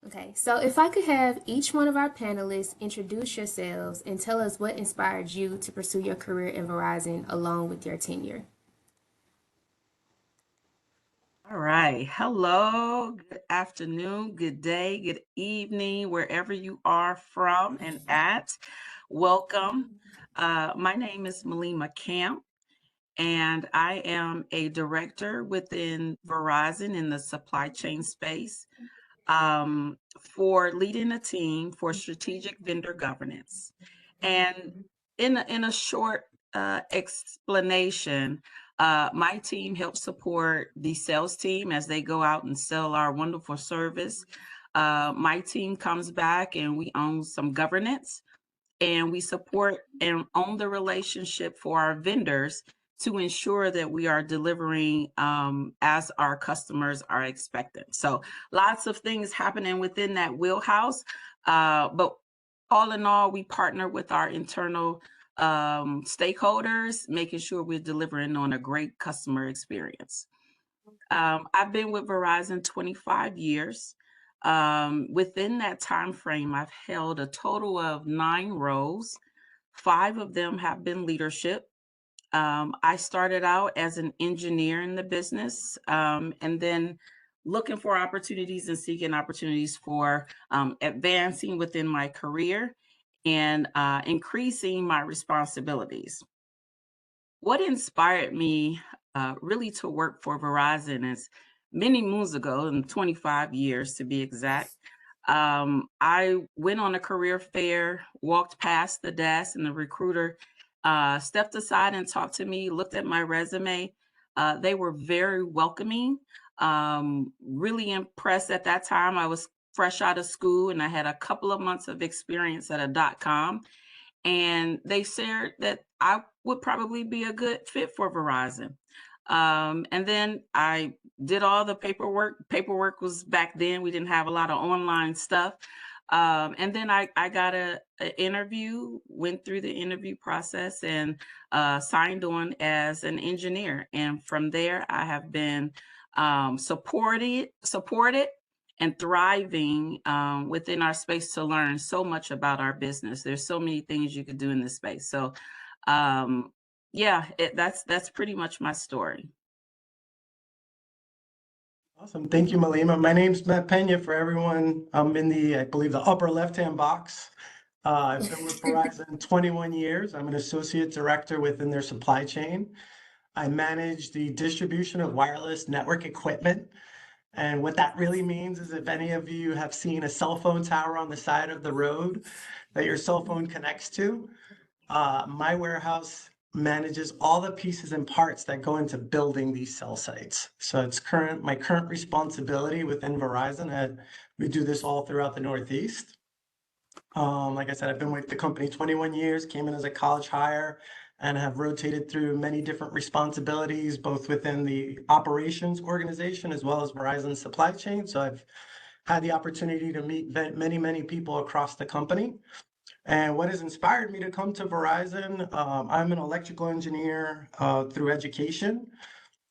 Okay, so if I could have each one of our panelists introduce yourselves and tell us what inspired you to pursue your career in Verizon along with your tenure. All right. Hello, good afternoon, good day, good evening, wherever you are from and at. Welcome. My name is Malima Camp, and I am a director within Verizon in the supply chain space for leading a team for strategic vendor governance. And in a short explanation, my team helps support the sales team as they go out and sell our wonderful service. My team comes back and we own some governance and we support and own the relationship for our vendors to ensure that we are delivering as our customers are expecting. So lots of things happening within that wheelhouse, but all in all, we partner with our internal stakeholders, making sure we're delivering on a great customer experience. I've been with Verizon 25 years. Within that time frame, I've held a total of 9 roles. 5 of them have been leadership. I started out as an engineer in the business, and then looking for opportunities and seeking opportunities for advancing within my career and increasing my responsibilities. What inspired me really to work for Verizon is many moons ago, in 25 years to be exact. I went on a career fair, walked past the desk, and the recruiter stepped aside and talked to me, looked at my resume. They were very welcoming, really impressed at that time. I was fresh out of school and I had a couple of months of experience at a .com, and they shared that I would probably be a good fit for Verizon. And then I did all the paperwork. Paperwork was back then, we didn't have a lot of online stuff. And then I got a interview, went through the interview process, and signed on as an engineer. And from there, I have been supported and thriving within our space to learn so much about our business. There's so many things you could do in this space. So, yeah, that's pretty much my story. Awesome. Thank you, Malima. My name's Matt Pena for everyone. I'm in I believe, the upper left-hand box. I've been with Verizon 21 years. I'm an associate director within their supply chain. I manage the distribution of wireless network equipment. And what that really means is if any of you have seen a cell phone tower on the side of the road that your cell phone connects to, my warehouse manages all the pieces and parts that go into building these cell sites. So it's my current responsibility within Verizon. We do this all throughout the Northeast. Like I said, I've been with the company 21 years, came in as a college hire, and have rotated through many different responsibilities, both within the operations organization as well as Verizon's supply chain. So I've had the opportunity to meet many people across the company. And what has inspired me to come to Verizon, I'm an electrical engineer through education,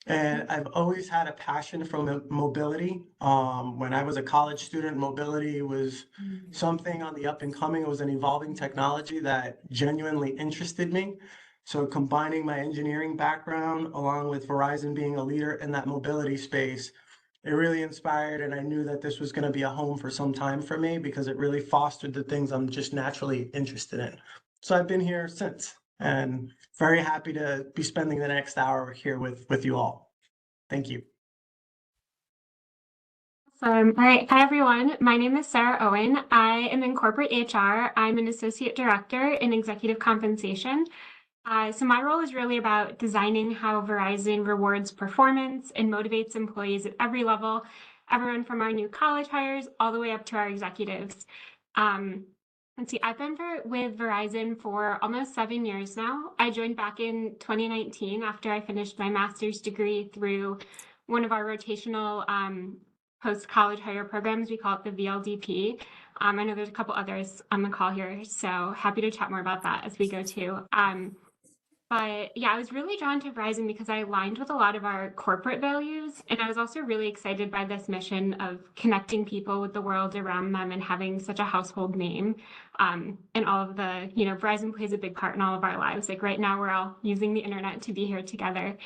and I've always had a passion for mobility. When I was a college student, mobility was something on the up and coming. It was an evolving technology that genuinely interested me. So combining my engineering background along with Verizon being a leader in that mobility space, it really inspired, and I knew that this was going to be a home for some time for me because it really fostered the things I'm just naturally interested in. So I've been here since, and very happy to be spending the next hour here with you all. Thank you. All right. Hi, everyone. My name is Sarah Owen. I am in corporate HR. I'm an associate director in executive compensation. So my role is really about designing how Verizon rewards performance and motivates employees at every level, everyone from our new college hires all the way up to our executives. Let's see, I've been with Verizon for almost 7 years now. I joined back in 2019 after I finished my master's degree through one of our rotational post-college hire programs. We call it the VLDP. I know there's a couple others on the call here, so happy to chat more about that as we go too. But yeah, I was really drawn to Verizon because I aligned with a lot of our corporate values. And I was also really excited by this mission of connecting people with the world around them and having such a household name. And all of the, Verizon plays a big part in all of our lives. Like right now, we're all using the internet to be here together.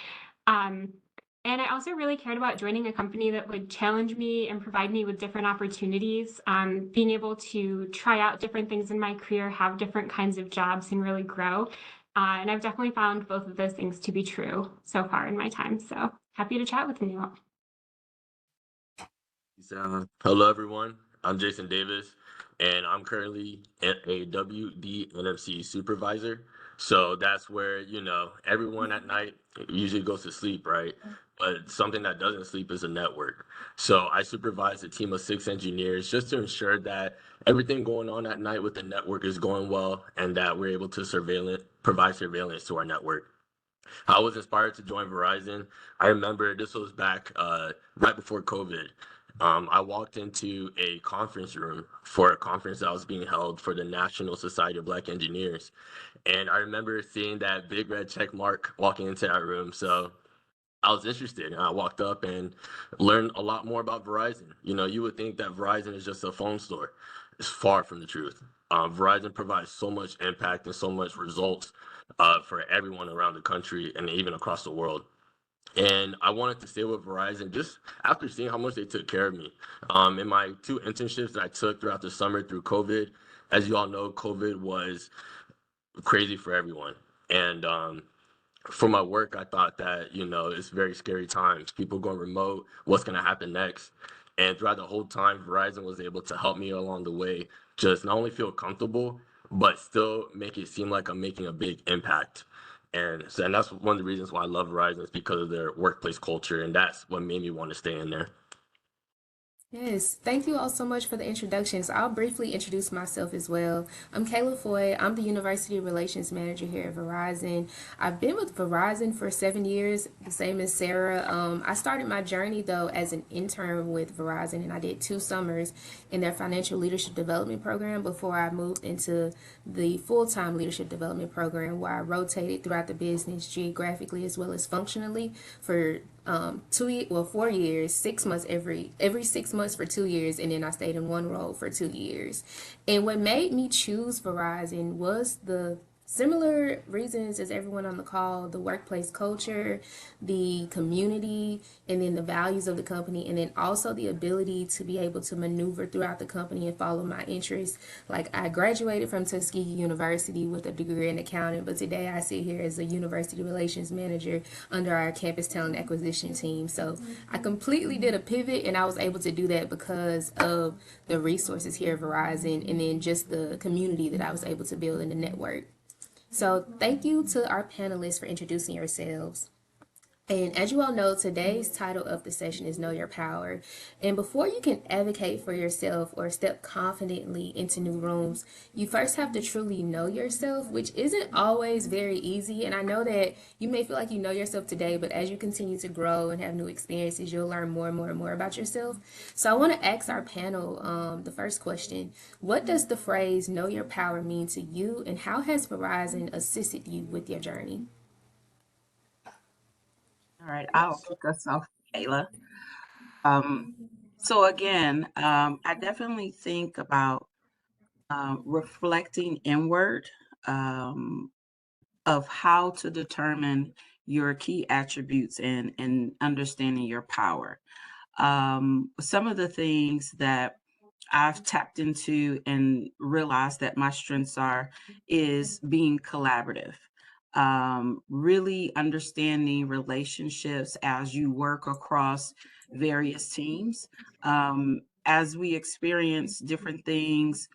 Um, and I also really cared about joining a company that would challenge me and provide me with different opportunities, being able to try out different things in my career, have different kinds of jobs, and really grow. And I've definitely found both of those things to be true so far in my time. So happy to chat with you all. Hello, everyone. I'm Jason Davis, and I'm currently a WD NFC supervisor. So that's where, everyone at night usually goes to sleep, right? But something that doesn't sleep is a network. So I supervise a team of 6 engineers just to ensure that everything going on at night with the network is going well and that we're able to provide surveillance to our network. I was inspired to join Verizon. I remember this was back right before COVID. I walked into a conference room for a conference that was being held for the National Society of Black Engineers. And I remember seeing that big red check mark walking into that room. So I was interested and I walked up and learned a lot more about Verizon. You would think that Verizon is just a phone store. It's far from the truth. Verizon provides so much impact and so much results for everyone around the country and even across the world. And I wanted to stay with Verizon just after seeing how much they took care of me. In my 2 internships that I took throughout the summer through COVID, as you all know, COVID was crazy for everyone. And for my work, I thought that, it's very scary times. People going remote, what's going to happen next? And throughout the whole time, Verizon was able to help me along the way, just not only feel comfortable, but still make it seem like I'm making a big impact. And that's one of the reasons why I love Verizon is because of their workplace culture. And that's what made me want to stay in there. Yes, thank you all so much for the introductions. I'll briefly introduce myself as well. I'm Kayla Foy. I'm the University Relations Manager here at Verizon. I've been with Verizon for 7 years, the same as Sarah. I started my journey though as an intern with Verizon, and I did 2 summers in their financial leadership development program before I moved into the full-time leadership development program, where I rotated throughout the business geographically as well as functionally for 4 years, 6 months every 6 months for 2 years, and then I stayed in one role for 2 years. And what made me choose Verizon was the similar reasons as everyone on the call: the workplace culture, the community, and then the values of the company, and then also the ability to be able to maneuver throughout the company and follow my interests. Like, I graduated from Tuskegee University with a degree in accounting, but today I sit here as a university relations manager under our campus talent acquisition team. So I completely did a pivot, and I was able to do that because of the resources here at Verizon, and then just the community that I was able to build in the network. So thank you to our panelists for introducing yourselves. And as you all know, today's title of the session is Know Your Power. And before you can advocate for yourself or step confidently into new rooms, you first have to truly know yourself, which isn't always very easy. And I know that you may feel like you know yourself today, but as you continue to grow and have new experiences, you'll learn more and more and more about yourself. So I want to ask our panel the first question: what does the phrase know your power mean to you, and how has Verizon assisted you with your journey? All right, I'll kick us off, Kayla. So again, I definitely think about reflecting inward um, of how to determine your key attributes and understanding your power. Some of the things that I've tapped into and realized that my strengths are is being collaborative, really understanding relationships as you work across various teams. As we experience different things,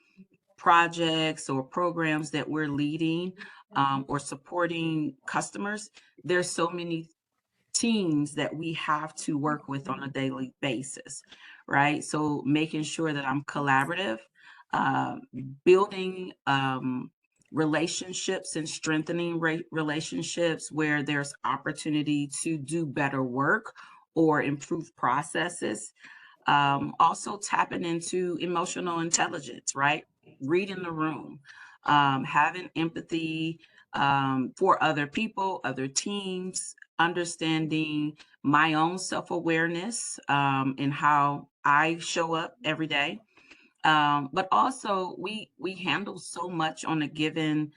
projects or programs that we're leading or supporting customers, there's so many teams that we have to work with on a daily basis, right? So making sure that I'm collaborative, uh, building relationships and strengthening relationships where there's opportunity to do better work or improve processes. Also tapping into emotional intelligence, right? Reading the room, having empathy, for other people, other teams, understanding my own self-awareness, and how I show up every day. But also we handle so much on a given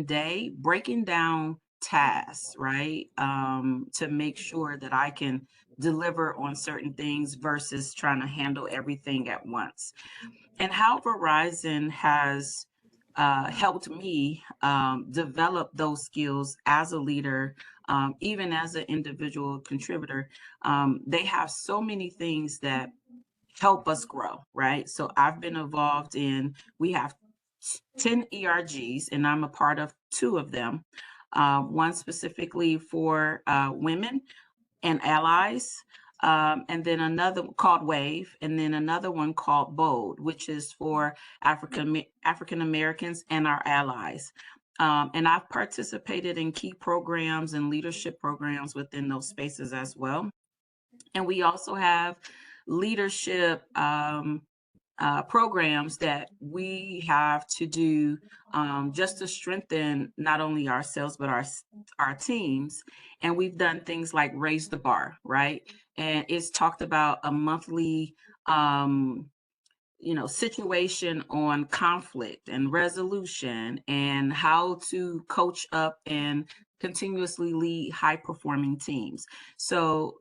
day, breaking down tasks, right? To make sure that I can deliver on certain things versus trying to handle everything at once. And how Verizon has helped me develop those skills as a leader, even as an individual contributor. They have so many things that help us grow, right? So I've been involved in, we have 10 ERGs, and I'm a part of two of them. One specifically for women and allies, and then another called Wave, and then another one called Bold, which is for African Americans and our allies. And I've participated in key programs and leadership programs within those spaces as well. And we also have leadership programs that we have to do, just to strengthen not only ourselves but our teams. And we've done things like raise the bar, right? And it's talked about a monthly situation on conflict and resolution and how to coach up and continuously lead high performing teams. So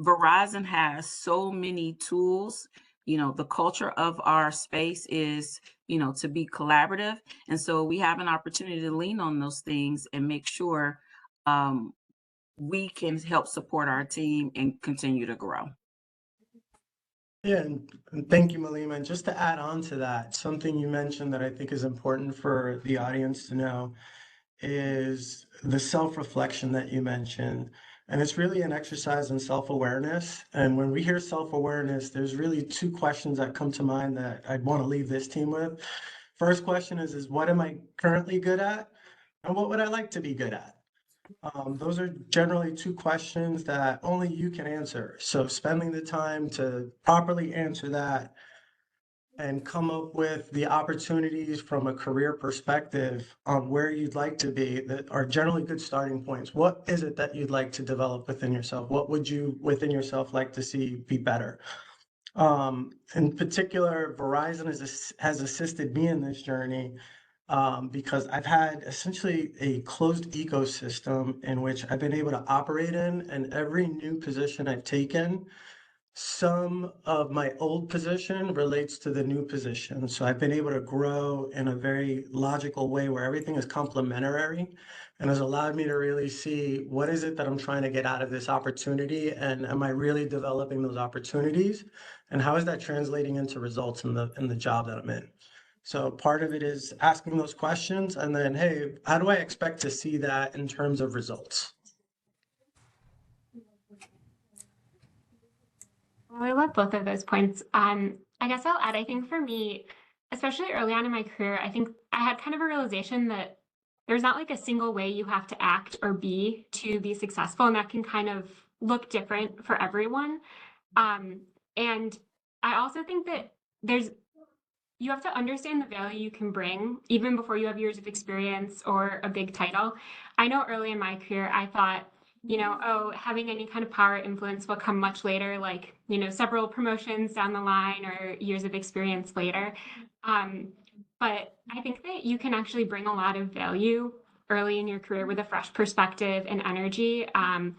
Verizon has so many tools. The culture of our space is, to be collaborative. And so we have an opportunity to lean on those things and make sure um, we can help support our team and continue to grow. Yeah, and thank you, Malima. And just to add on to that, something you mentioned that I think is important for the audience to know is the self-reflection that you mentioned. And it's really an exercise in self-awareness. And when we hear self-awareness, there's really two questions that come to mind that I'd want to leave this team with. First question is what am I currently good at? And what would I like to be good at? Those are generally two questions that only you can answer. So spending the time to properly answer that and come up with the opportunities from a career perspective on where you'd like to be that are generally good starting points. What is it that you'd like to develop within yourself? What would you within yourself like to see be better? In particular, Verizon has assisted me in this journey, because I've had essentially a closed ecosystem in which I've been able to operate in, and every new position I've taken, some of my old position relates to the new position. So I've been able to grow in a very logical way where everything is complementary and has allowed me to really see what is it that I'm trying to get out of this opportunity, and am I really developing those opportunities, and how is that translating into results in the job that I'm in. So part of it is asking those questions, and then, hey, how do I expect to see that in terms of results? Well, I love both of those points. I guess I'll add, I think for me, especially early on in my career, I think I had kind of a realization that there's not like a single way you have to act or be to be successful, and that can kind of look different for everyone. Um, and I also think that there's you have to understand the value you can bring even before you have years of experience or a big title. I know early in my career, I thought, oh, having any kind of power or influence will come much later, like, several promotions down the line or years of experience later. Um, but I think that you can actually bring a lot of value early in your career with a fresh perspective and energy. And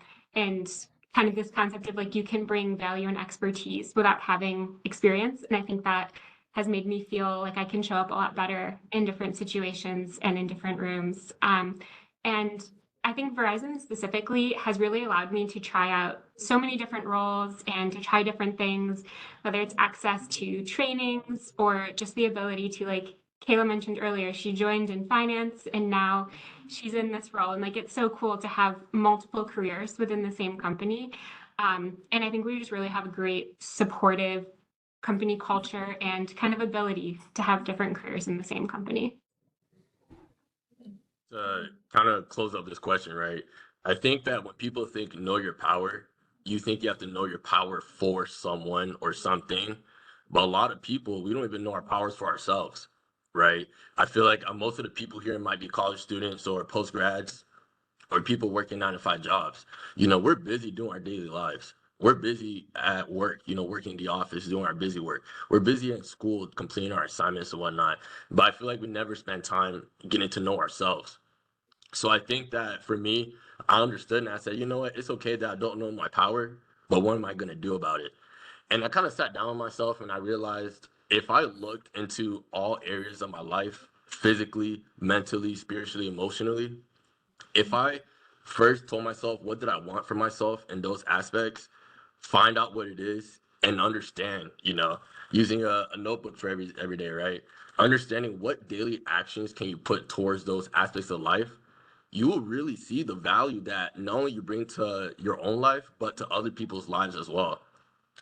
kind of this concept of like you can bring value and expertise without having experience. And I think that has made me feel like I can show up a lot better in different situations and in different rooms. And I think Verizon specifically has really allowed me to try out so many different roles and to try different things, whether it's access to trainings or just the ability to, like Kayla mentioned earlier, she joined in finance and now she's in this role. And like it's so cool to have multiple careers within the same company. And I think we just really have a great supportive company culture and kind of ability to have different careers in the same company. To kind of close up this question, right? I think that when people think know your power, you think you have to know your power for someone or something. But a lot of people, we don't even know our powers for ourselves. right? I feel like most of the people here might be college students or post grads or people working 9 to 5 jobs. We're busy doing our daily lives. We're busy at work, working the office, doing our busy work. We're busy at school, completing our assignments and whatnot. But I feel like we never spend time getting to know ourselves. So I think that for me, I understood and I said, you know what, it's okay that I don't know my power, but what am I going to do about it? And I kind of sat down with myself and I realized if I looked into all areas of my life, physically, mentally, spiritually, emotionally, if I first told myself what did I want for myself in those aspects, find out what it is and understand, using a notebook for every day, right? Understanding what daily actions can you put towards those aspects of life, you will really see the value that not only you bring to your own life, but to other people's lives as well.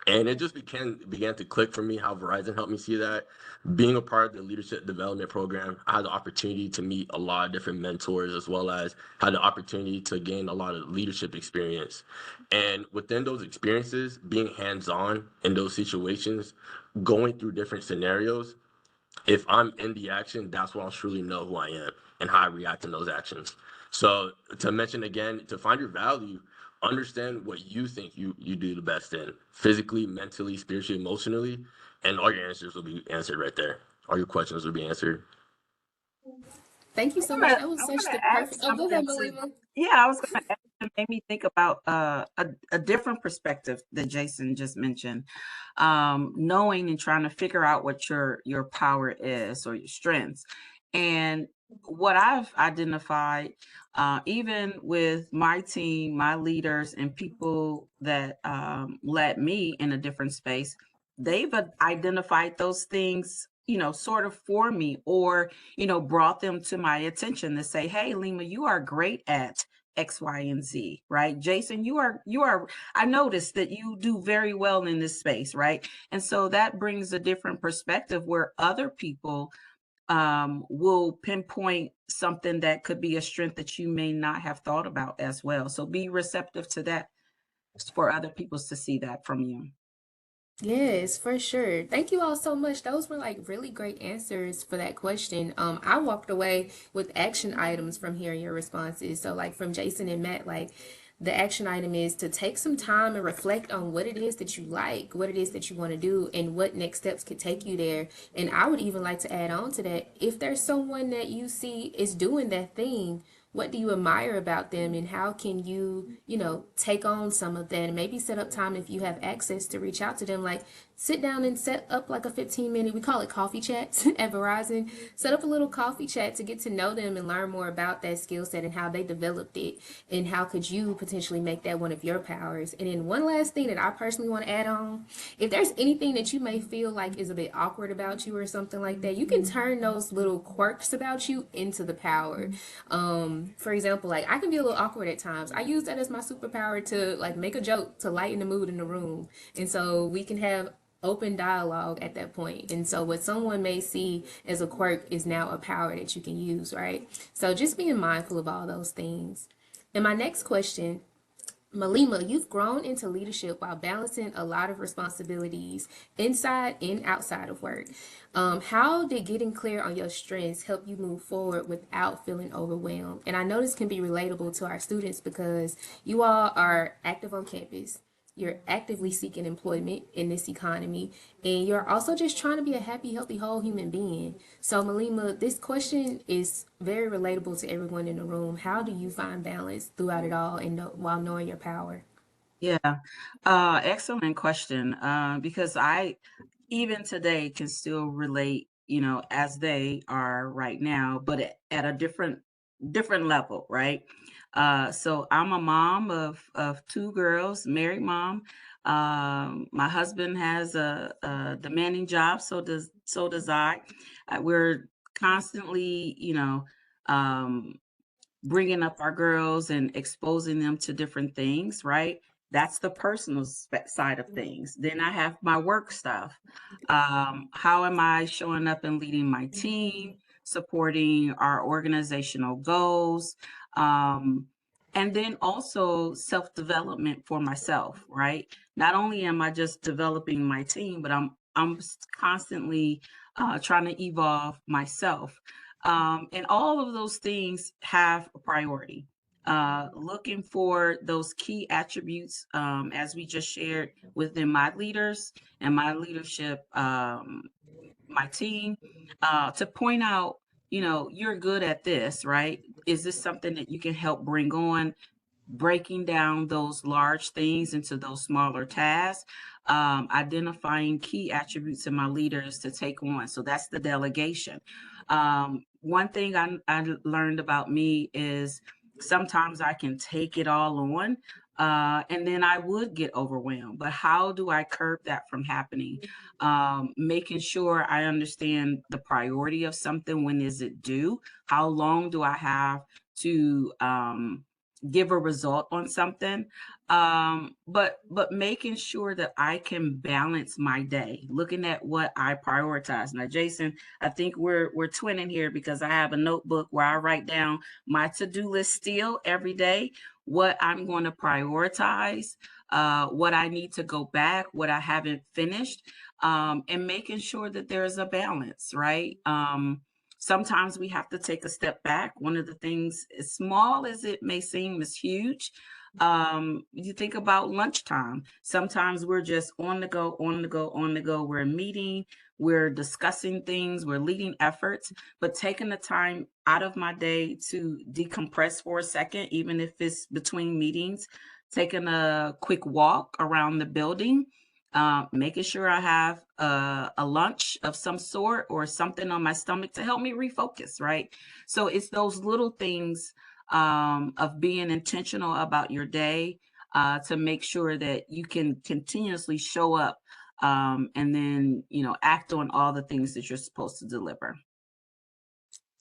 And it just began to click for me how Verizon helped me see that. Being a part of the leadership development program, I had the opportunity to meet a lot of different mentors as well as had the opportunity to gain a lot of leadership experience. And within those experiences, being hands-on in those situations, going through different scenarios, if I'm in the action, that's when I'll truly know who I am and how I react in those actions. So to mention again, to find your value, understand what you think you do the best in, physically, mentally, spiritually, emotionally, and all your answers will be answered right there. All your questions will be answered. Thank you so much. That was I such want the to add perfect. Oh, go ahead, something to. Malima. Yeah, I was going to add. It made me think about a different perspective that Jason just mentioned. Knowing and trying to figure out what your power is or your strengths, and what I've identified, even with my team, my leaders, and people that led me in a different space, they've identified those things, sort of for me, or brought them to my attention to say, hey, Lima, you are great at X, Y, and Z, right? Jason, I noticed that you do very well in this space, right? And so that brings a different perspective where other people will pinpoint something that could be a strength that you may not have thought about as well. So be receptive to that for other people to see that from you. Yes, for sure. Thank you all so much. Those were like really great answers for that question. I walked away with action items from hearing your responses. So like from Jason and Matt, like the action item is to take some time and reflect on what it is that you like, what it is that you want to do, and what next steps could take you there. And I would even like to add on to that, if there's someone that you see is doing that thing, what do you admire about them, and how can you, take on some of that, and maybe set up time if you have access to reach out to them, like sit down and set up like a 15-minute, we call it coffee chats at Verizon, set up a little coffee chat to get to know them and learn more about that skill set and how they developed it, and how could you potentially make that one of your powers. And then one last thing that I personally want to add on, if there's anything that you may feel like is a bit awkward about you or something like that, you can turn those little quirks about you into the power. For example, like I can be a little awkward at times. I use that as my superpower to like make a joke to lighten the mood in the room. And so we can have open dialogue at that point. And so what someone may see as a quirk is now a power that you can use, right? So just being mindful of all those things. And my next question, Malima, you've grown into leadership while balancing a lot of responsibilities inside and outside of work. How did getting clear on your strengths help you move forward without feeling overwhelmed? And I know this can be relatable to our students because you all are active on campus. You're actively seeking employment in this economy, and you're also just trying to be a happy, healthy, whole human being. So, Malima, this question is very relatable to everyone in the room. How do you find balance throughout it all and while knowing your power? Yeah, excellent question. Because I, even today, can still relate, as they are right now, but at a different level, right? So I'm a mom of two girls, married mom. My husband has a demanding job, so does I. We're constantly, um, bringing up our girls and exposing them to different things, right? That's the personal side of things. Then I have my work stuff. How am I showing up and leading my team, supporting our organizational goals? Um, and then also self development for myself, right? Not only am I just developing my team, but I'm constantly trying to evolve myself. And all of those things have a priority. Looking for those key attributes, as we just shared within my leaders and my leadership, my team, to point out, you're good at this, right? Is this something that you can help bring on? Breaking down those large things into those smaller tasks, identifying key attributes in my leaders to take on. So that's the delegation. One thing I learned about me is sometimes I can take it all on. And then I would get overwhelmed. But how do I curb that from happening? Making sure I understand the priority of something. When is it due? How long do I have to give a result on something, but making sure that I can balance my day, looking at what I prioritize. Now, Jason, I think we're twinning here, because I have a notebook where I write down my to-do list still every day, what I'm going to prioritize, what I need to go back, what I haven't finished, and making sure that there's a balance, right? Sometimes we have to take a step back. One of the things, as small as it may seem, is huge. You think about lunchtime. Sometimes we're just on the go, on the go, on the go. We're meeting, we're discussing things, we're leading efforts, but taking the time out of my day to decompress for a second, even if it's between meetings, taking a quick walk around the building, making sure I have a lunch of some sort or something on my stomach to help me refocus, right? So it's those little things, of being intentional about your day, to make sure that you can continuously show up, and then, act on all the things that you're supposed to deliver.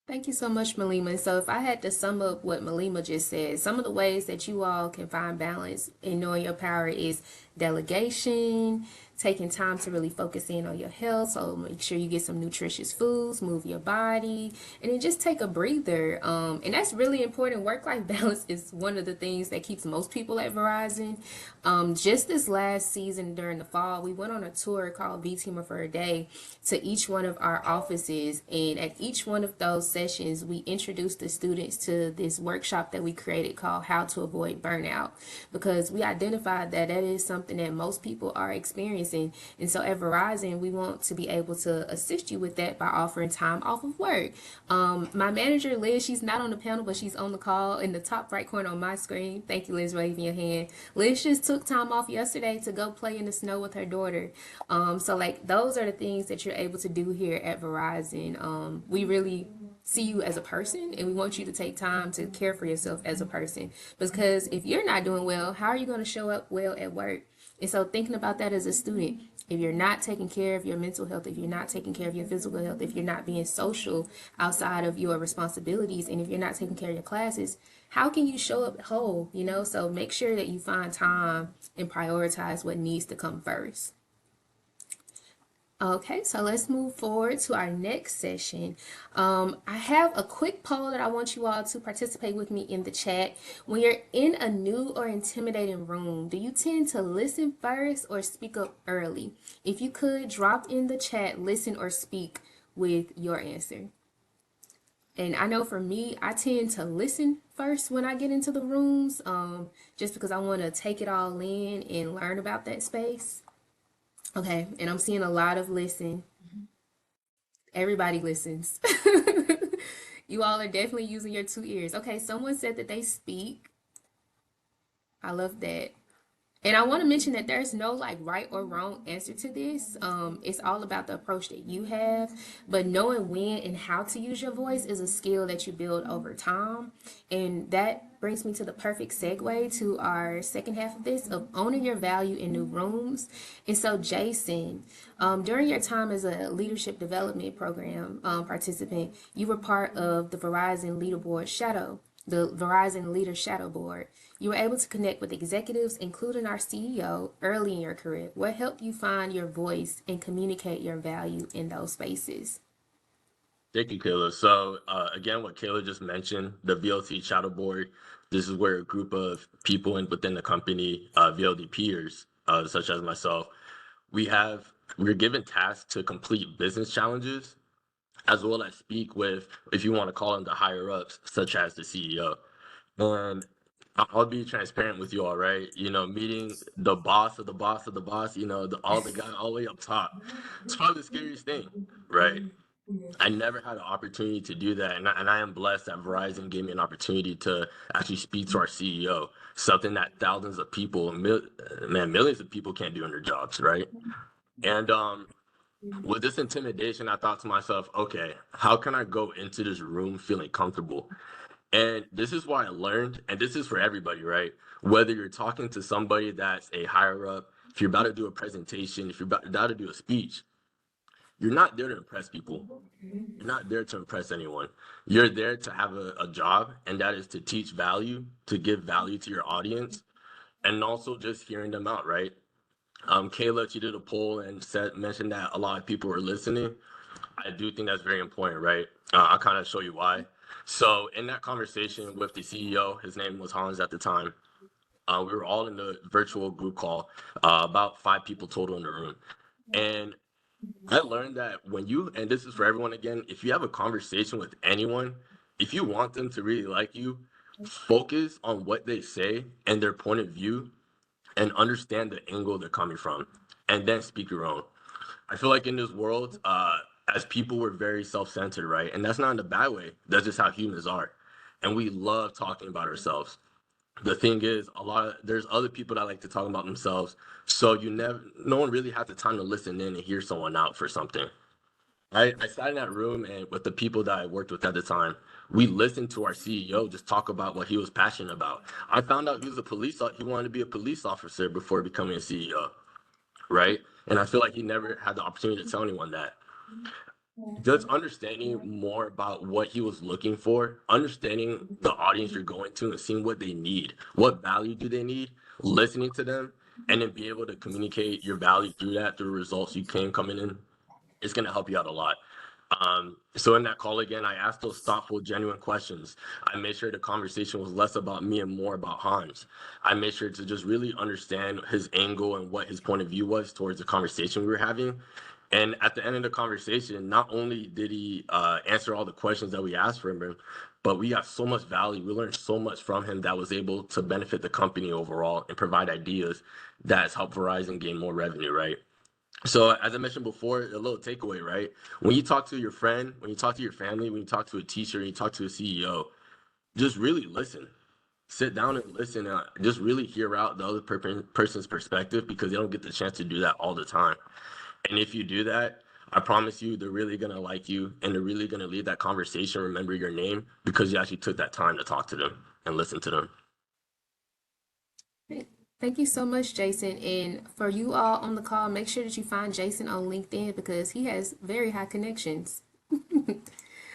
Thank you so much, Malima. So, if I had to sum up what Malima just said, some of the ways that you all can find balance in knowing your power is delegation, taking time to really focus in on your health. So, make sure you get some nutritious foods, move your body, and then just take a breather. And that's really important. Work life balance is one of the things that keeps most people at Verizon. Just this last season during the fall, we went on a tour called V Teamer for a Day to each one of our offices. And at each one of those sessions, we introduced the students to this workshop that we created called How to Avoid Burnout, because we identified that that is something that most people are experiencing. And so at Verizon, we want to be able to assist you with that by offering time off of work. My manager, Liz, she's not on the panel, but she's on the call in the top right corner on my screen. Thank you, Liz, waving your hand. Liz just took time off yesterday to go play in the snow with her daughter. So like those are the things that you're able to do here at Verizon. We really see you as a person, and we want you to take time to care for yourself as a person, because if you're not doing well, how are you going to show up well at work? And so thinking about that as a student, if you're not taking care of your mental health, if you're not taking care of your physical health, if you're not being social outside of your responsibilities, and if you're not taking care of your classes, how can you show up whole? So make sure that you find time and prioritize what needs to come first. Okay, so let's move forward to our next session. I have a quick poll that I want you all to participate with me in the chat. When you're in a new or intimidating room, do you tend to listen first or speak up early? If you could, drop in the chat, listen or speak with your answer. And I know for me, I tend to listen first when I get into the rooms, just because I want to take it all in and learn about that space. Okay, and I'm seeing a lot of listen. Everybody listens. You all are definitely using your two ears. Okay, someone said that they speak. I love that. And I want to mention that there's no like right or wrong answer to this. It's all about the approach that you have. But knowing when and how to use your voice is a skill that you build over time. And that brings me to the perfect segue to our second half of this, of owning your value in new rooms. And so, Jason, during your time as a leadership development program participant, you were part of the Verizon Leaderboard Shadow, the Verizon Leader Shadow Board. You were able to connect with executives, including our CEO, early in your career. What helped you find your voice and communicate your value in those spaces? Thank you, Kayla. So again, what Kayla just mentioned, the VLT Shadow Board, this is where a group of people within the company, VLD peers, such as myself, we have we're given tasks to complete business challenges, as well as speak with, if you want to call them, the higher ups, such as the CEO. And I'll be transparent with you all, right? You know, meeting the boss of the boss of the boss, you know, all the guy all the way up top. It's probably the scariest thing, right? I never had an opportunity to do that, and I am blessed that Verizon gave me an opportunity to actually speak to our CEO, something that thousands of people, millions of people can't do in their jobs, right? And with this intimidation, I thought to myself, okay, how can I go into this room feeling comfortable? And this is why I learned, and this is for everybody, right? Whether you're talking to somebody that's a higher up, if you're about to do a presentation, if you're about to do a speech, you're not there to impress people. You're not there to impress anyone. You're there to have a job, and that is to teach value, to give value to your audience, and also just hearing them out, right? Kayla, she did a poll and mentioned that a lot of people were listening. I do think that's very important, right? I'll kind of show you why. So in that conversation with the CEO, his name was Hans at the time. We were all in the virtual group call, about 5 people total in the room. And I learned that when you, and this is for everyone again, if you have a conversation with anyone, if you want them to really like you, focus on what they say and their point of view and understand the angle they're coming from, and then speak your own. I feel like in this world, as people, we're very self-centered, right? And that's not in a bad way. That's just how humans are. And we love talking about ourselves. The thing is, there's other people that like to talk about themselves. So no one really has the time to listen in and hear someone out for something. I sat in that room and with the people that I worked with at the time, we listened to our CEO just talk about what he was passionate about. I found out he wanted to be a police officer before becoming a CEO, right? And I feel like he never had the opportunity to tell anyone that. Just understanding more about what he was looking for, understanding the audience you're going to and seeing what they need, what value do they need, listening to them, and then be able to communicate your value through that, through results you can coming in, it's going to help you out a lot. So in that call again, I asked those thoughtful, genuine questions. I made sure the conversation was less about me and more about Hans. I made sure to just really understand his angle and what his point of view was towards the conversation we were having. And at the end of the conversation, not only did he answer all the questions that we asked from him, but we got so much value. We learned so much from him that was able to benefit the company overall and provide ideas that has helped Verizon gain more revenue, right? So as I mentioned before, a little takeaway, right? When you talk to your friend, when you talk to your family, when you talk to a teacher, when you talk to a CEO, just really listen. Sit down and listen. Just really hear out the other person's perspective because they don't get the chance to do that all the time. And if you do that, I promise you, they're really gonna like you, and they're really gonna lead that conversation, remember your name because you actually took that time to talk to them and listen to them. Thank you so much, Jason. And for you all on the call, make sure that you find Jason on LinkedIn because he has very high connections.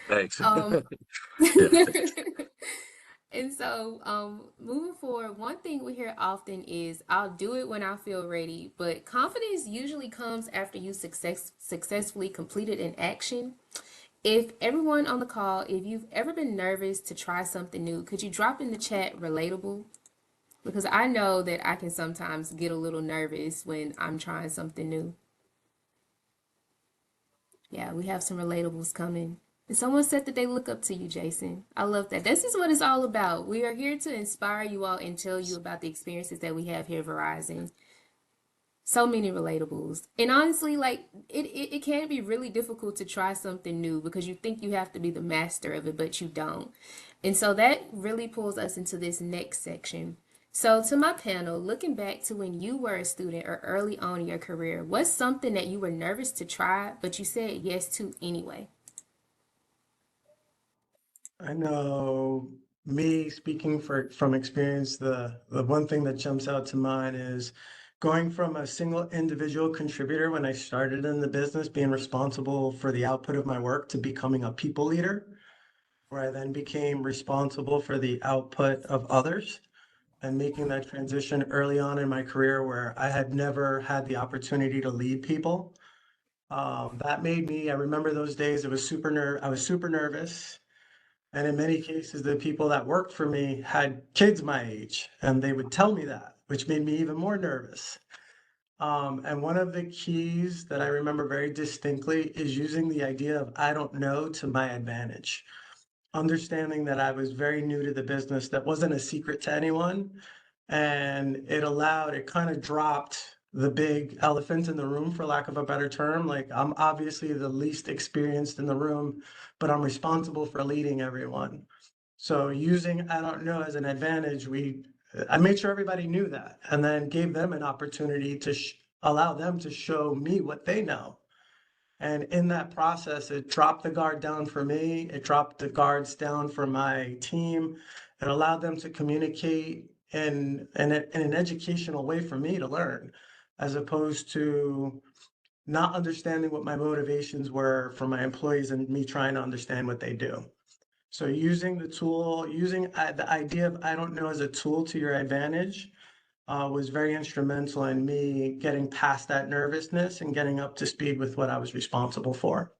Thanks. Um, Yeah. and so, moving forward, one thing we hear often is, I'll do it when I feel ready, but confidence usually comes after you successfully completed an action. If everyone on the call, if you've ever been nervous to try something new, could you drop in the chat relatable? Because I know that I can sometimes get a little nervous when I'm trying something new. Yeah, we have some relatables coming. And someone said that they look up to you, Jason. I love that. This is what it's all about. We are here to inspire you all and tell you about the experiences that we have here at Verizon. So many relatables. And honestly, like it can be really difficult to try something new because you think you have to be the master of it, but you don't. And so that really pulls us into this next section. So, to my panel, looking back to when you were a student or early on in your career, what's something that you were nervous to try, but you said yes to anyway? I know me speaking from experience, the one thing that jumps out to mind is going from a single individual contributor when I started in the business, being responsible for the output of my work, to becoming a people leader, where I then became responsible for the output of others and making that transition early on in my career where I had never had the opportunity to lead people. That made me, I remember those days, I was super nervous. And in many cases, the people that worked for me had kids my age, and they would tell me that, which made me even more nervous. And one of the keys that I remember very distinctly is using the idea of I don't know to my advantage. Understanding that I was very new to the business, that wasn't a secret to anyone. And it kind of dropped the big elephant in the room, for lack of a better term. Like, I'm obviously the least experienced in the room, but I'm responsible for leading everyone. So using I don't know as an advantage, I made sure everybody knew that, and then gave them an opportunity to allow them to show me what they know. And in that process, it dropped the guard down for me. It dropped the guards down for my team. It allowed them to communicate in an educational way for me to learn, as opposed to not understanding what my motivations were for my employees and me trying to understand what they do. So using the tool, using the idea of I don't know as a tool to your advantage was very instrumental in me getting past that nervousness and getting up to speed with what I was responsible for.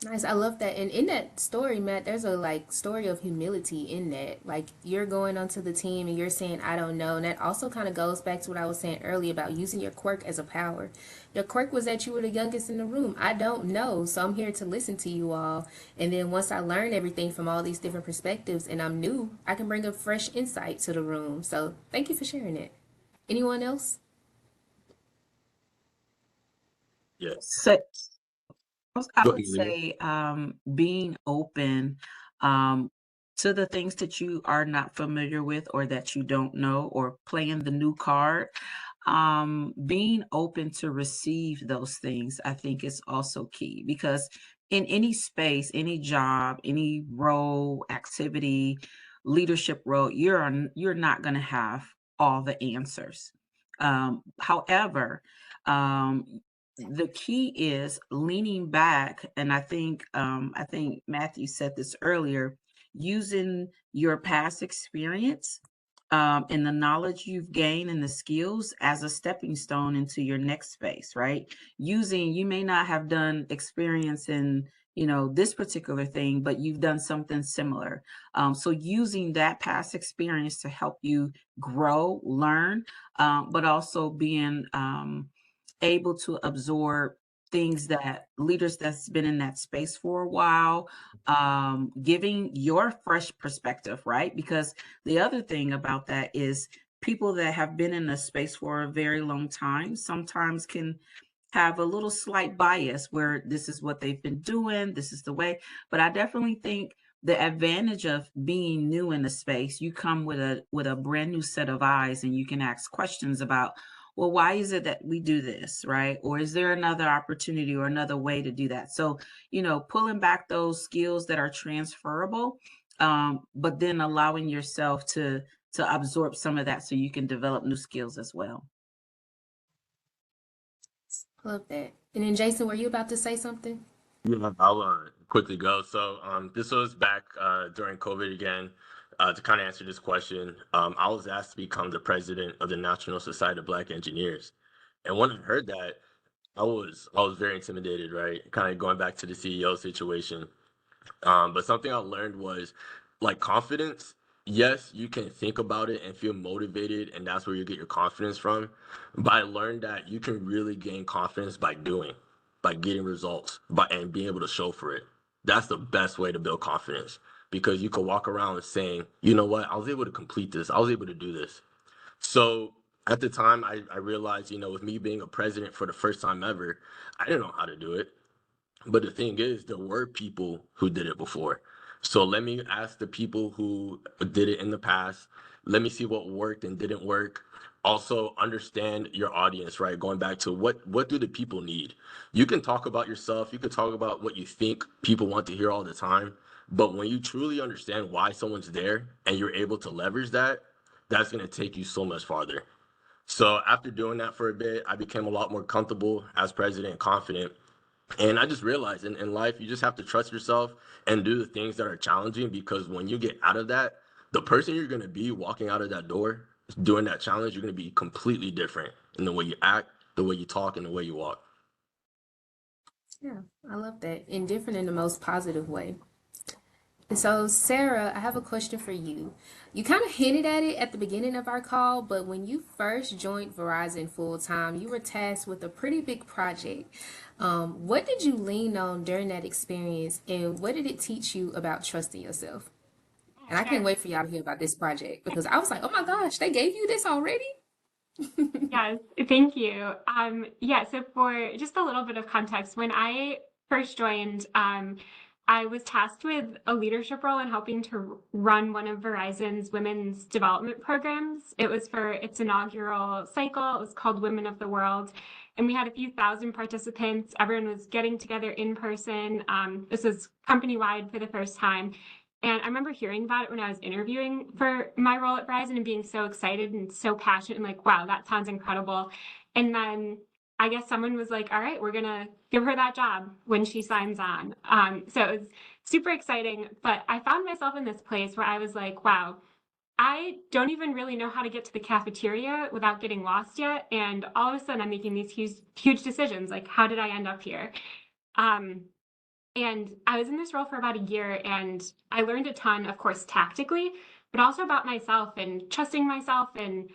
Nice. I love that. And in that story, Matt, there's a like story of humility in that. Like you're going onto the team and you're saying, I don't know. And that also kind of goes back to what I was saying earlier about using your quirk as a power. Your quirk was that you were the youngest in the room. I don't know. So I'm here to listen to you all. And then once I learn everything from all these different perspectives and I'm new, I can bring a fresh insight to the room. So thank you for sharing it. Anyone else? Yeah. So I Go would ahead, Lima. say being open um, to the things that you are not familiar with or that you don't know, or playing the new card. Being open to receive those things, I think, is also key, because in any space, any job, any role, activity, leadership role, you're not going to have all the answers. However, um, the key is leaning back, and I think Matthew said this earlier, using your past experience and the knowledge you've gained and the skills as a stepping stone into your next space, right? You may not have done experience in, this particular thing, but you've done something similar. So using that past experience to help you grow, learn, but also being able to absorb things that leaders that's been in that space for a while, giving your fresh perspective, right? Because the other thing about that is people that have been in a space for a very long time sometimes can have a little slight bias where this is what they've been doing, this is the way. But I definitely think the advantage of being new in the space, you come with a brand new set of eyes, and you can ask questions about, well, why is it that we do this, right? Or is there another opportunity or another way to do that? So, pulling back those skills that are transferable, but then allowing yourself to absorb some of that so you can develop new skills as well. Love that. And then Jason, were you about to say something? Yeah, I'll quickly go. So this was back during COVID again. To kind of answer this question, I was asked to become the president of the National Society of Black Engineers, and when I heard that, I was very intimidated. Right, kind of going back to the CEO situation. But something I learned was, like, confidence. Yes, you can think about it and feel motivated, and that's where you get your confidence from. But I learned that you can really gain confidence by doing, by getting results, and being able to show for it. That's the best way to build confidence, because you can walk around and saying, you know what, I was able to complete this, I was able to do this. So at the time, I realized, with me being a president for the first time ever, I didn't know how to do it. But the thing is, there were people who did it before. So let me ask the people who did it in the past. Let me see what worked and didn't work. Also, understand your audience, right? Going back to what do the people need? You can talk about yourself. You can talk about what you think people want to hear all the time. But when you truly understand why someone's there and you're able to leverage that, that's going to take you so much farther. So after doing that for a bit, I became a lot more comfortable as president, confident, and I just realized in life, you just have to trust yourself and do the things that are challenging, because when you get out of that, the person you're going to be walking out of that door doing that challenge, you're going to be completely different in the way you act, the way you talk, and the way you walk. Yeah, I love that. And different in the most positive way. So, Sarah, I have a question for you. You kind of hinted at it at the beginning of our call, but when you first joined Verizon full time, you were tasked with a pretty big project. What did you lean on during that experience, and what did it teach you about trusting yourself? And I can't Sure. wait for y'all to hear about this project because I was like, oh my gosh, they gave you this already? Yes, thank you. Yeah, so for just a little bit of context, when I first joined, I was tasked with a leadership role in helping to run one of Verizon's women's development programs. It was for its inaugural cycle. It was called Women of the World. And we had a few thousand participants. Everyone was getting together in person. This was company wide for the first time. And I remember hearing about it when I was interviewing for my role at Verizon and being so excited and so passionate and like, wow, that sounds incredible. And then I guess someone was like, all right, we're going to give her that job when she signs on. So it was super exciting. But I found myself in this place where I was like, wow, I don't even really know how to get to the cafeteria without getting lost yet. And all of a sudden, I'm making these huge, huge decisions. Like, how did I end up here? Um, and I was in this role for about a year and I learned a ton, of course, tactically, but also about myself and trusting myself and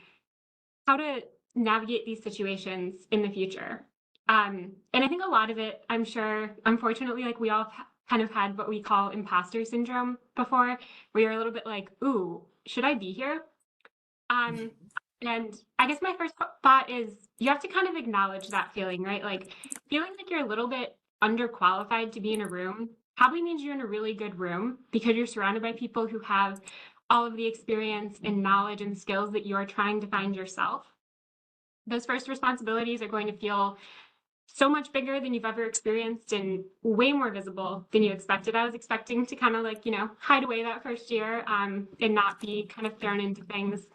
how to navigate these situations in the future. And I think a lot of it, I'm sure, unfortunately, like we all kind of had what we call imposter syndrome before, where you're a little bit like, ooh, should I be here? Um, and I guess my first thought is you have to kind of acknowledge that feeling, right? Like feeling like you're a little bit underqualified to be in a room probably means you're in a really good room because you're surrounded by people who have all of the experience and knowledge and skills that you're trying to find yourself. Those first responsibilities are going to feel so much bigger than you've ever experienced and way more visible than you expected. I was expecting to kind of like, hide away that first year and not be kind of thrown into things.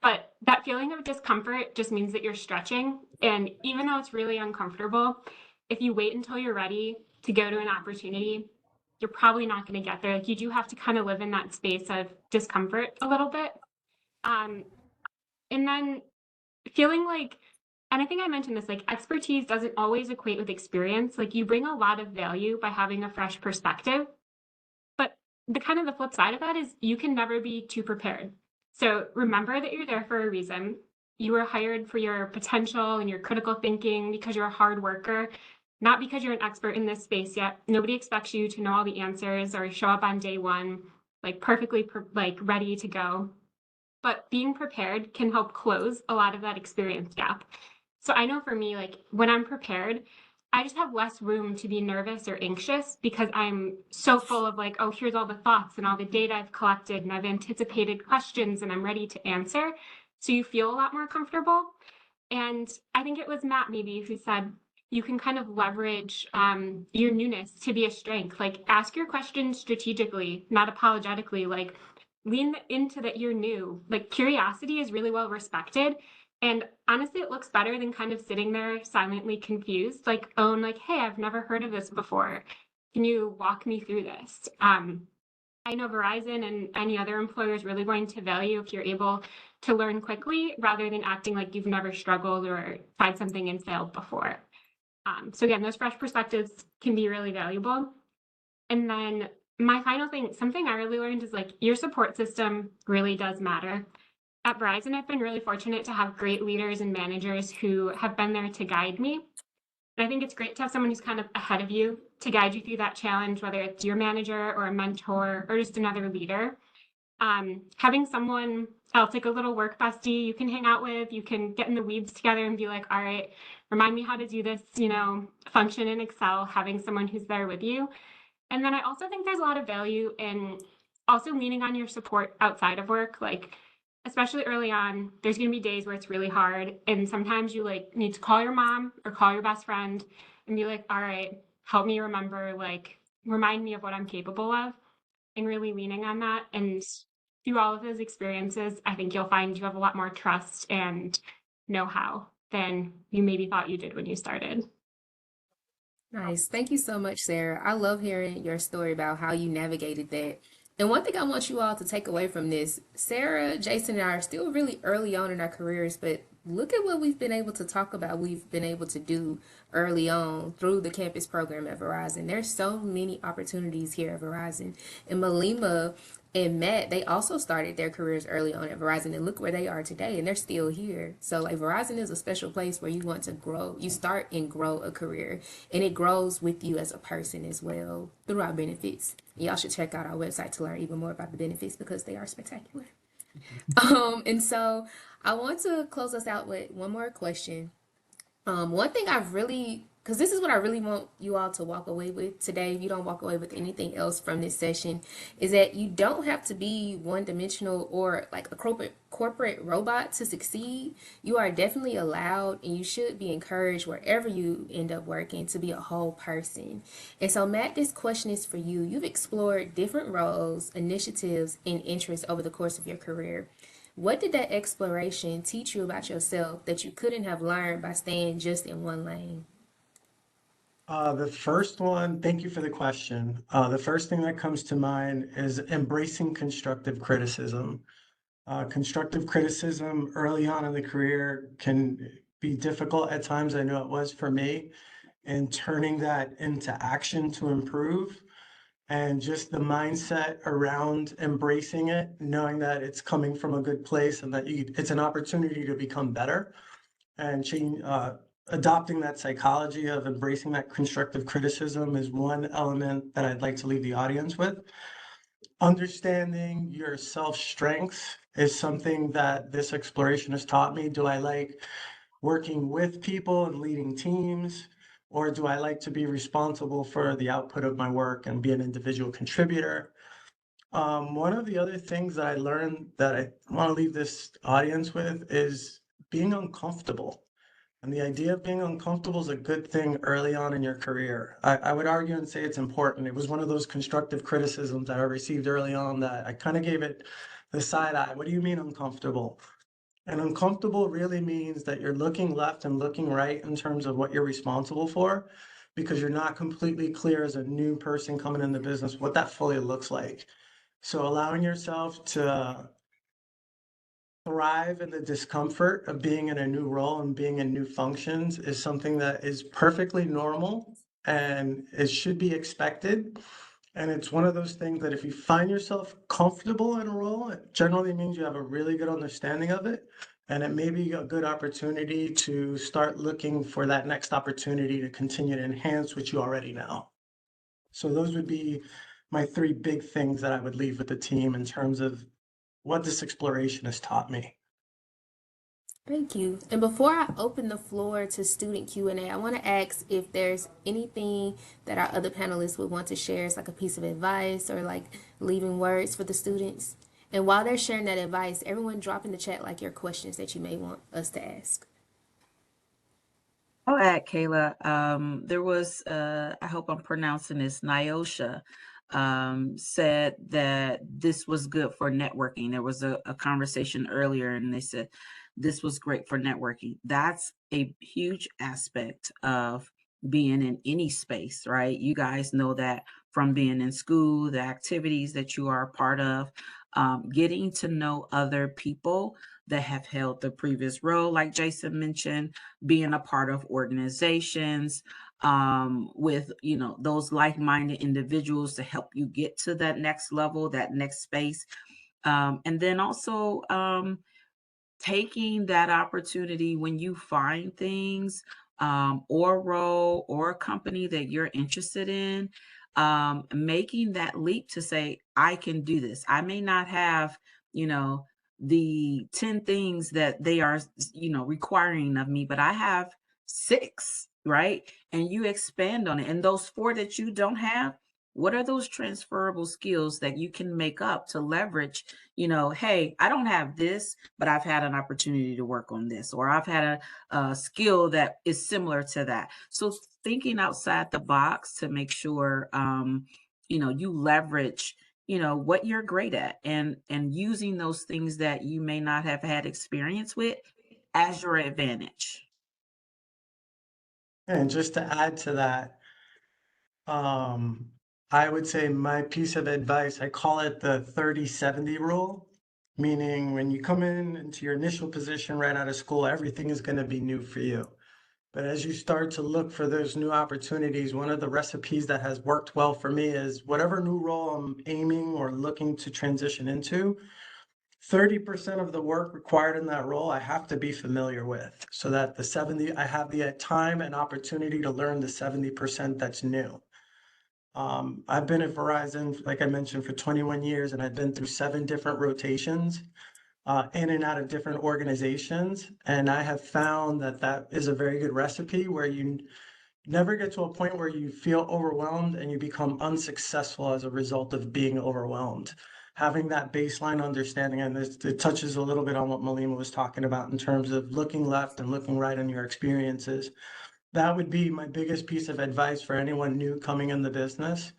But that feeling of discomfort just means that you're stretching. And even though it's really uncomfortable, if you wait until you're ready to go to an opportunity, you're probably not going to get there. Like you do have to kind of live in that space of discomfort a little bit. Um, and then feeling like, and I think I mentioned this, like expertise doesn't always equate with experience. Like you bring a lot of value by having a fresh perspective, but the kind of the flip side of that is you can never be too prepared. So remember that you're there for a reason. You were hired for your potential and your critical thinking because you're a hard worker, not because you're an expert in this space yet. Nobody expects you to know all the answers or show up on day one like perfectly like ready to go, but being prepared can help close a lot of that experience gap. So I know for me, like when I'm prepared, I just have less room to be nervous or anxious because I'm so full of like, oh, here's all the thoughts and all the data I've collected and I've anticipated questions and I'm ready to answer. So you feel a lot more comfortable. And I think it was Matt maybe who said you can kind of leverage your newness to be a strength. Like ask your questions strategically, not apologetically. Like lean into that you're new. Like curiosity is really well respected. And honestly, it looks better than kind of sitting there silently confused. Like own, like, hey, I've never heard of this before. Can you walk me through this? I know Verizon and any other employer is really going to value if you're able to learn quickly rather than acting like you've never struggled or tried something and failed before. So again, those fresh perspectives can be really valuable. And then my final thing, something I really learned is like your support system really does matter. At Verizon, I've been really fortunate to have great leaders and managers who have been there to guide me. And I think it's great to have someone who's kind of ahead of you to guide you through that challenge, whether it's your manager or a mentor or just another leader. Having someone else, like a little work bestie you can hang out with, you can get in the weeds together and be like, all right, remind me how to do this, function in Excel, having someone who's there with you. And then I also think there's a lot of value in also leaning on your support outside of work. Like, especially early on, there's going to be days where it's really hard. And sometimes you like need to call your mom or call your best friend and be like, all right, help me remember, like, remind me of what I'm capable of and really leaning on that. And through all of those experiences, I think you'll find you have a lot more trust and know how than you maybe thought you did when you started. Nice. Thank you so much, Sarah. I love hearing your story about how you navigated that. And one thing I want you all to take away from this, Sarah, Jason, and I are still really early on in our careers, but look at what we've been able to talk about, we've been able to do early on through the campus program at Verizon. There's so many opportunities here at Verizon. And Malima and Matt, they also started their careers early on at Verizon, and look where they are today, and they're still here. So like Verizon is a special place where you want to grow. You start and grow a career, and it grows with you as a person as well through our benefits. Y'all should check out our website to learn even more about the benefits because they are spectacular. And so I want to close us out with one more question. One thing I've really, because this is what I really want you all to walk away with today, if you don't walk away with anything else from this session, is that you don't have to be one dimensional or like a corporate robot to succeed. You are definitely allowed and you should be encouraged wherever you end up working to be a whole person. And so, Matt, this question is for you. You've explored different roles, initiatives, and interests over the course of your career. What did that exploration teach you about yourself that you couldn't have learned by staying just in one lane? The first one, thank you for the question. The first thing that comes to mind is embracing constructive criticism. Constructive criticism early on in the career can be difficult at times. I know it was for me, and turning that into action to improve and just the mindset around embracing it, knowing that it's coming from a good place and that it's an opportunity to become better and adopting that psychology of embracing that constructive criticism is one element that I'd like to leave the audience with. Understanding your self strengths is something that this exploration has taught me. Do I like working with people and leading teams? Or do I like to be responsible for the output of my work and be an individual contributor? One of the other things that I learned that I want to leave this audience with is being uncomfortable. And the idea of being uncomfortable is a good thing early on in your career. I would argue and say it's important. It was one of those constructive criticisms that I received early on that I kind of gave it the side eye. What do you mean uncomfortable? And uncomfortable really means that you're looking left and looking right in terms of what you're responsible for, because you're not completely clear as a new person coming in the business what that fully looks like. So allowing yourself to thrive in the discomfort of being in a new role and being in new functions is something that is perfectly normal and it should be expected. And it's one of those things that if you find yourself comfortable in a role, it generally means you have a really good understanding of it. And it may be a good opportunity to start looking for that next opportunity to continue to enhance what you already know. So those would be my three big things that I would leave with the team in terms of what this exploration has taught me. Thank you. And before I open the floor to student Q&A, I want to ask if there's anything that our other panelists would want to share as like a piece of advice or like leaving words for the students. And while they're sharing that advice, everyone drop in the chat like your questions that you may want us to ask. I'll add, Kayla. There was, I hope I'm pronouncing this, Nyosha said that this was good for networking. There was a conversation earlier, and they said this was great for networking. That's a huge aspect of being in any space, right? You guys know that from being in school, the activities that you are a part of, getting to know other people that have held the previous role, like Jason mentioned, being a part of organizations with those like-minded individuals to help you get to that next level, that next space, and then also taking that opportunity when you find things or a role or a company that you're interested in, making that leap to say, I can do this. I may not have, the 10 things that they are, requiring of me, but I have six, right? And you expand on it. And those four that you don't have, what are those transferable skills that you can make up to leverage? Hey, I don't have this, but I've had an opportunity to work on this, or I've had a skill that is similar to that. So thinking outside the box to make sure, you leverage, what you're great at, and using those things that you may not have had experience with as your advantage. And just to add to that, um, I would say my piece of advice, I call it the 30-70 rule. meaning when you come into your initial position right out of school, everything is going to be new for you. But as you start to look for those new opportunities, one of the recipes that has worked well for me is whatever new role I'm aiming or looking to transition into, 30% of the work required in that role I have to be familiar with, so that I have the time and opportunity to learn the 70% that's new. I've been at Verizon, like I mentioned, for 21 years, and I've been through 7 different rotations in and out of different organizations. And I have found that that is a very good recipe where you never get to a point where you feel overwhelmed and you become unsuccessful as a result of being overwhelmed. Having that baseline understanding, and it touches a little bit on what Malima was talking about in terms of looking left and looking right in your experiences. That would be my biggest piece of advice for anyone new coming in the business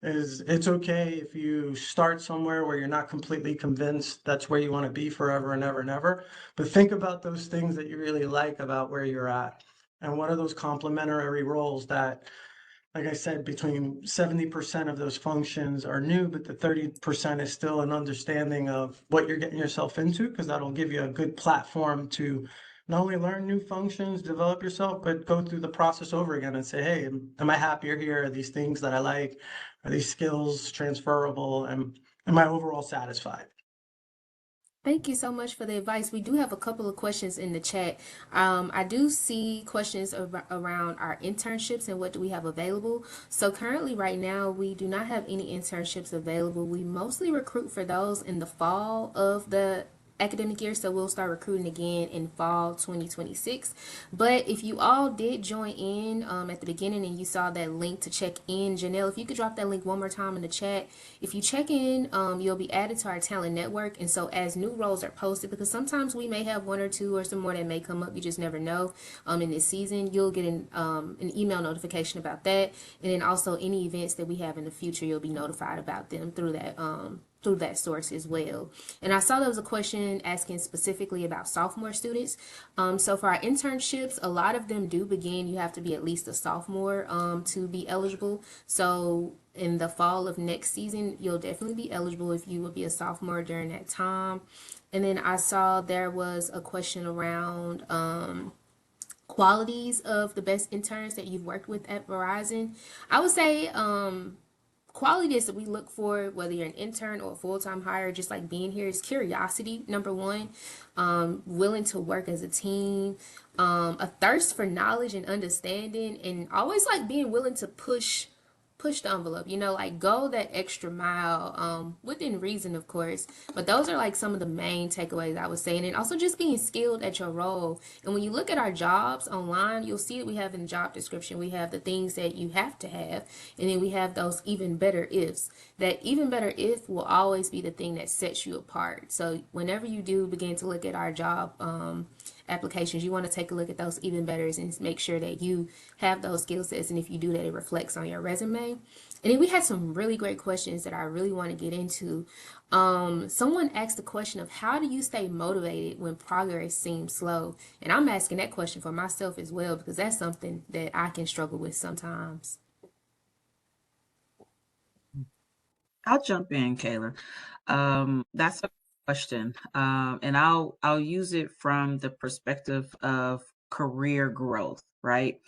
is it's okay if you start somewhere where you're not completely convinced that's where you want to be forever and ever and ever, but think about those things that you really like about where you're at. And what are those complementary roles that, like I said, between 70% of those functions are new, but the 30% is still an understanding of what you're getting yourself into, because that'll give you a good platform to not only learn new functions, develop yourself, but go through the process over again and say, hey, am I happier here? Are these things that I like? Are these skills transferable? And am I overall satisfied? Thank you so much for the advice. We do have a couple of questions in the chat. I do see questions around our internships and what do we have available. So currently right now, we do not have any internships available. We mostly recruit for those in the fall of the academic year, so we'll start recruiting again in fall 2026. But if you all did join in at the beginning and you saw that link to check in, Janelle, if you could drop that link one more time in the chat. If you check in, you'll be added to our talent network, and so as new roles are posted, because sometimes we may have one or two or some more that may come up, you just never know. In this season, you'll get an email notification about that, and then also any events that we have in the future, you'll be notified about them through that source as well. And I saw there was a question asking specifically about sophomore students. So for our internships, a lot of them do begin, you have to be at least a sophomore to be eligible. So in the fall of next season, you'll definitely be eligible if you would be a sophomore during that time. And then I saw there was a question around qualities of the best interns that you've worked with at Verizon. I would say qualities that we look for, whether you're an intern or a full-time hire, just like being here, is curiosity, number one, willing to work as a team, a thirst for knowledge and understanding, and always like being willing to push the envelope, like go that extra mile, within reason, of course. But those are like some of the main takeaways I would say. And then also just being skilled at your role. And when you look at our jobs online, you'll see that we have in the job description, we have the things that you have to have. And then we have those even better ifs. That even better if will always be the thing that sets you apart. So whenever you do begin to look at our job applications, you want to take a look at those even betters and make sure that you have those skill sets, and if you do that, it reflects on your resume. And then we had some really great questions that I really want to get into. Someone asked the question of how do you stay motivated when progress seems slow? And I'm asking that question for myself as well, because that's something that I can struggle with sometimes. I'll jump in, Kayla. That's a question, and I'll use it from the perspective of career growth, right?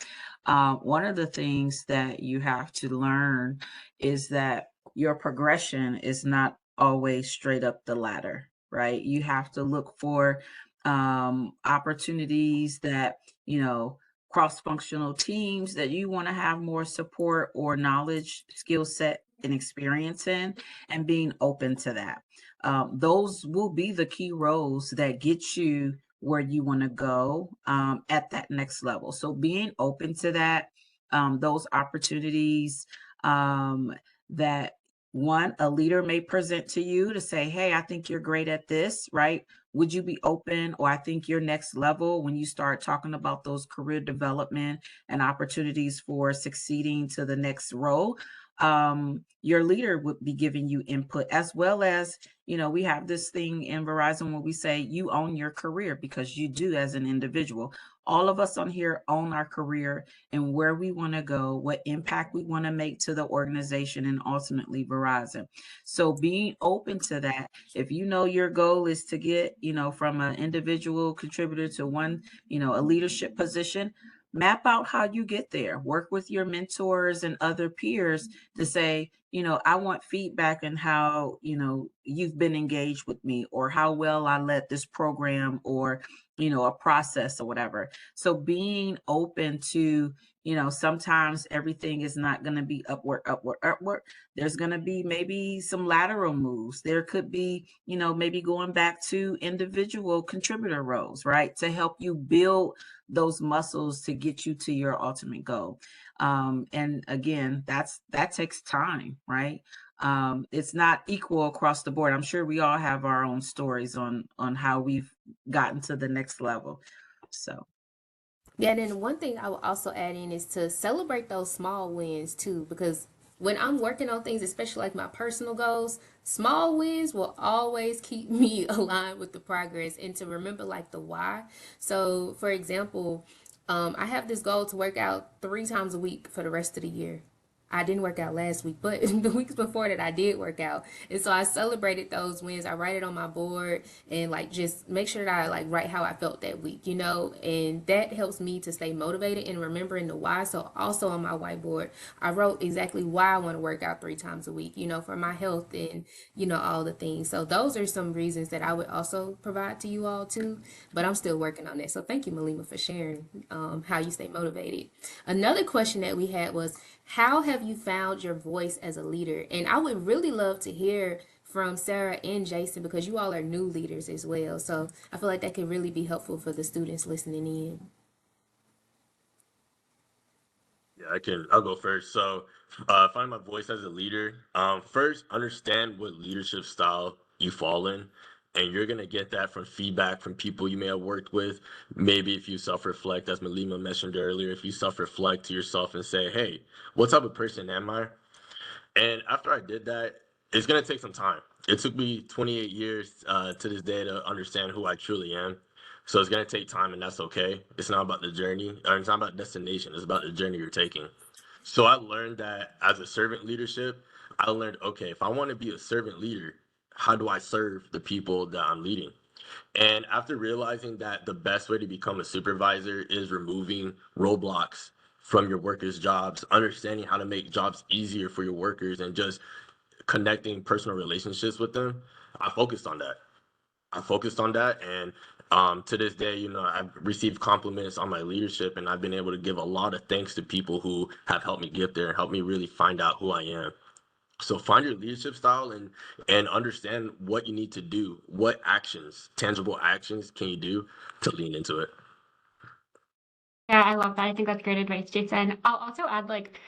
One of the things that you have to learn is that your progression is not always straight up the ladder, right? You have to look for opportunities that, cross-functional teams that you want to have more support or knowledge, skill set, and experience in, and being open to that. Those will be the key roles that get you where you want to go at that next level. So being open to that, those opportunities that one, a leader may present to you to say, hey, I think you're great at this, right? Would you be open? Or I think your next level, when you start talking about those career development and opportunities for succeeding to the next role, your leader would be giving you input, as well as, we have this thing in Verizon where we say you own your career, because you do as an individual. All of us on here own our career and where we want to go, what impact we want to make to the organization and ultimately Verizon. So being open to that, if you know your goal is to get, from an individual contributor to one, a leadership position, map out how you get there. Work with your mentors and other peers to say, I want feedback on how, you've been engaged with me, or how well I led this program, or, a process or whatever. So being open to, sometimes everything is not going to be upward, upward, upward. There's going to be maybe some lateral moves. There could be, maybe going back to individual contributor roles, right? To help you build those muscles to get you to your ultimate goal. And again, that takes time, right? It's not equal across the board. I'm sure we all have our own stories on how we've gotten to the next level. So Yeah, and then one thing I will also add in is to celebrate those small wins too, because when I'm working on things, especially like my personal goals, small wins will always keep me aligned with the progress and to remember like the why. So, for example, I have this goal to work out 3 times a week for the rest of the year. I didn't work out last week, but the weeks before that I did work out. And so I celebrated those wins. I write it on my board and like just make sure that I like write how I felt that week, and that helps me to stay motivated and remembering the why. So also on my whiteboard, I wrote exactly why I want to work out 3 times a week, for my health and, all the things. So those are some reasons that I would also provide to you all too, but I'm still working on that. So thank you, Malima, for sharing how you stay motivated. Another question that we had was, how have you found your voice as a leader? And I would really love to hear from Sarah and Jason because you all are new leaders as well. So I feel like that could really be helpful for the students listening in. Yeah, I'll go first. So, find my voice as a leader. First, understand what leadership style you fall in. And you're going to get that from feedback from people you may have worked with. Maybe if you self reflect, as Malima mentioned earlier, if you self reflect to yourself and say, hey, what type of person am I? And after I did that, it's going to take some time. It took me 28 years to this day to understand who I truly am. So it's going to take time, and that's okay. It's not about the journey, or it's not about destination. It's about the journey you're taking. So I learned that as a servant leadership, I learned, okay, if I want to be a servant leader, how do I serve the people that I'm leading? And after realizing that the best way to become a supervisor is removing roadblocks from your workers' jobs, understanding how to make jobs easier for your workers, and just connecting personal relationships with them, I focused on that. I focused on that, and to this day, I've received compliments on my leadership, and I've been able to give a lot of thanks to people who have helped me get there and helped me really find out who I am. So find your leadership style and understand what you need to do. What actions, tangible actions, can you do to lean into it? Yeah, I love that. I think that's great advice, Jason. I'll also add, like,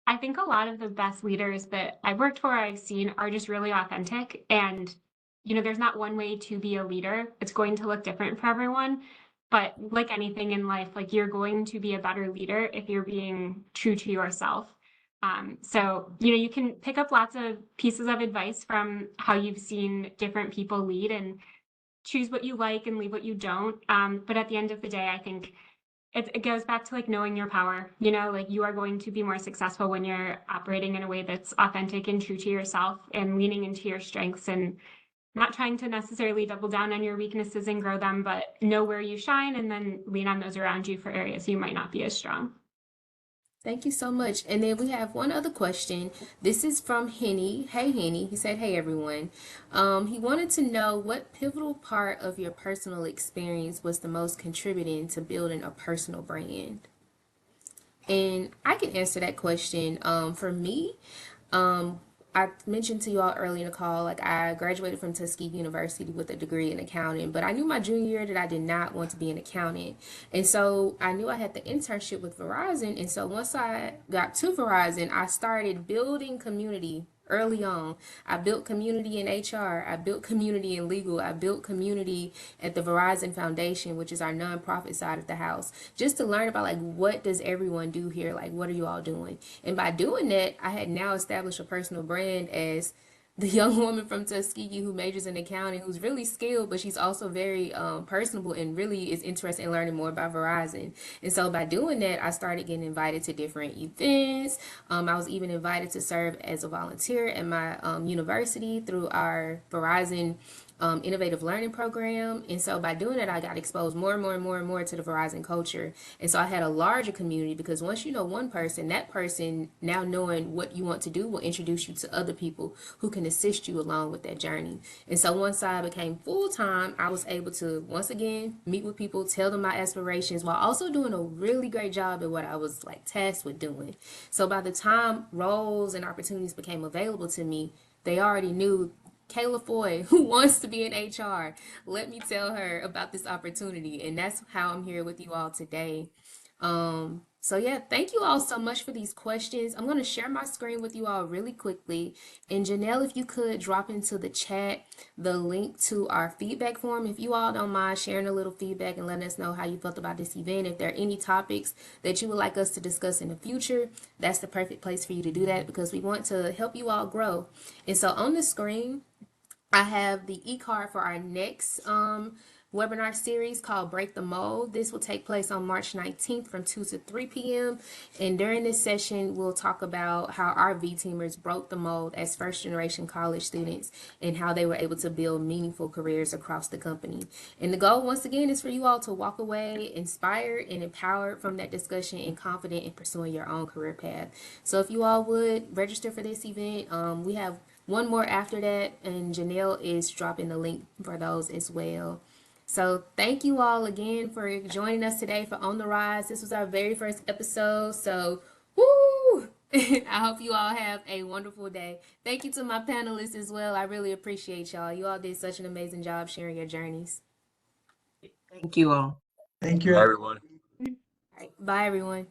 I think a lot of the best leaders that I've worked for, I've seen are just really authentic. And, there's not one way to be a leader. It's going to look different for everyone. But like anything in life, like you're going to be a better leader if you're being true to yourself. So, you can pick up lots of pieces of advice from how you've seen different people lead and choose what you like and leave what you don't. But at the end of the day, I think it goes back to like knowing your power, like you are going to be more successful when you're operating in a way that's authentic and true to yourself and leaning into your strengths and not trying to necessarily double down on your weaknesses and grow them, but know where you shine and then lean on those around you for areas you might not be as strong. Thank you so much. And then we have one other question. This is from Henny. Hey, Henny. He said, hey, everyone. He wanted to know what pivotal part of your personal experience was the most contributing to building a personal brand. And I can answer that question. For me, I mentioned to you all earlier in the call, like I graduated from Tuskegee University with a degree in accounting, but I knew my junior year that I did not want to be an accountant. And so I knew I had the internship with Verizon. And so once I got to Verizon, I started building community early on. I built community in HR. I built community in legal. I built community at the Verizon Foundation, which is our nonprofit side of the house, just to learn about like what does everyone do here? Like what are you all doing? And by doing that, I had now established a personal brand as the young woman from Tuskegee who majors in accounting, who's really skilled, but she's also very personable and really is interested in learning more about Verizon. And so by doing that, I started getting invited to different events. I was even invited to serve as a volunteer at my university through our Verizon innovative learning program. And so by doing that, I got exposed more and more and more and more to the Verizon culture. And so I had a larger community because once you know one person, that person now knowing what you want to do will introduce you to other people who can assist you along with that journey. And so once I became full time, I was able to once again meet with people, tell them my aspirations while also doing a really great job at what I was like tasked with doing. So by the time roles and opportunities became available to me, they already knew Kayla Foy, who wants to be in HR. Let me tell her about this opportunity. And that's how I'm here with you all today. So yeah, thank you all so much for these questions. I'm going to share my screen with you all really quickly. And Janelle, if you could drop into the chat the link to our feedback form, if you all don't mind sharing a little feedback and letting us know how you felt about this event. If there are any topics that you would like us to discuss in the future, that's the perfect place for you to do that because we want to help you all grow. And so on the screen, I have the e-card for our next webinar series called Break the Mold. This will take place on March 19th from 2 to 3 p.m. And during this session, we'll talk about how our V-Teamers broke the mold as first-generation college students and how they were able to build meaningful careers across the company. And the goal, once again, is for you all to walk away inspired and empowered from that discussion and confident in pursuing your own career path. So if you all would register for this event, we have one more after that, and Janelle is dropping the link for those as well. So thank you all again for joining us today for On the Rise. This was our very first episode, so woo! I hope you all have a wonderful day. Thank you to my panelists as well. I really appreciate y'all. You all did such an amazing job sharing your journeys. Thank you all. Thank you, Bye, everyone. All right, bye everyone.